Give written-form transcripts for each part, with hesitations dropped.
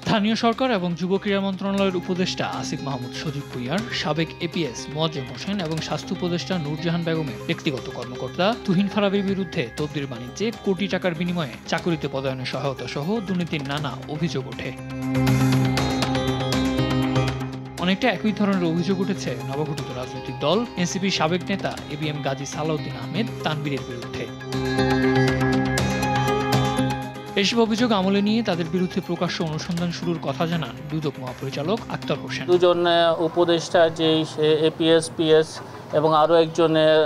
স্থানীয় সরকার এবং যুব ক্রীড়া মন্ত্রণালয়ের উপদেষ্টা আসিফ মাহমুদ সজীব ভুঁইয়ার, সাবেক এপিএস মোয়াজ্জেম হোসেন এবং স্বাস্থ্য উপদেষ্টা নূরজাহান বেগমের ব্যক্তিগত কর্মকর্তা তুহিন ফারাবীর বিরুদ্ধে তদবির বাণিজ্যে কোটি টাকার বিনিময়ে চাকুরিতে পদায়নের সহায়তা সহ দুর্নীতির নানা অভিযোগ ওঠে। অনেকটা একই ধরনের অভিযোগ উঠেছে নবগঠিত রাজনৈতিক দল এনসিপির সাবেক নেতা এবিএম গাজী সালাউদ্দিন আহমেদ তানভীরের বিরুদ্ধে। এসব অভিযোগ আমলে নিয়ে তাদের বিরুদ্ধে প্রকাশ্য অনুসন্ধান শুরুর কথা জানান দুদক মহাপরিচালক আক্তার হোসেন। দুজন উপদেষ্টা যে এপিএস পিএস এবং আরও একজনের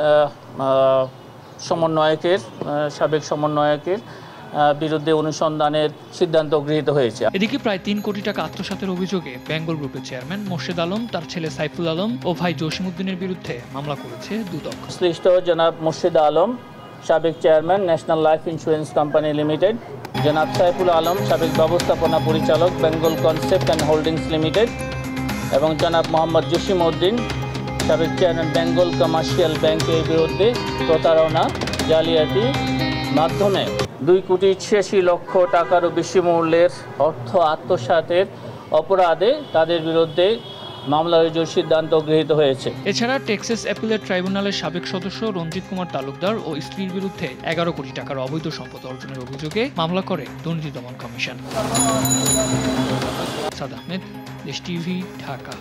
সমন্বয়কের সাবেক সমন্বয়কের বিরুদ্ধে অনুসন্ধানের সিদ্ধান্ত গৃহীত হয়েছে। এদিকে প্রায় ৩ কোটি টাকা আত্মসাতের অভিযোগে বেঙ্গল গ্রুপের চেয়ারম্যান মোর্শেদ আলম, তার ছেলে সাইফুল আলম ও ভাই জসিমউদ্দিনের বিরুদ্ধে মামলা করেছে দুদক। সংশ্লিষ্ট জনাব মোর্শেদ আলম, সাবেক chairman national life insurance company limited, জনাব সাইফুল আলম, সাবেক ব্যবস্থাপনা পরিচালক Bengal concept and holdings limited, এবং জনাব মোহাম্মদ জসিমউদ্দিন, সাবেক চেয়ারম্যান বেঙ্গল কমার্শিয়াল ব্যাংকের বিরুদ্ধে প্রতারণা, জালিয়াতি মাধ্যমে 2,86,00,000 টাকারও বেশি মূল্যের অর্থ আত্মসাতের অপরাধে তাদের বিরুদ্ধে মামলা রুজুর সিদ্ধান্ত গৃহীত হয়েছে। এছাড়া টেক্সাস অ্যাপিলেট ট্রাইব্যুনালের সাবেক সদস্য রঞ্জিত কুমার তালুকদার ও স্ত্রীর বিরুদ্ধে 11 কোটি টাকার অবৈধ সম্পদ অর্জনের অভিযোগে মামলা করে দুর্নীতি দমন কমিশন। সাদ আহমেদ, দেশ টিভি, ঢাকা।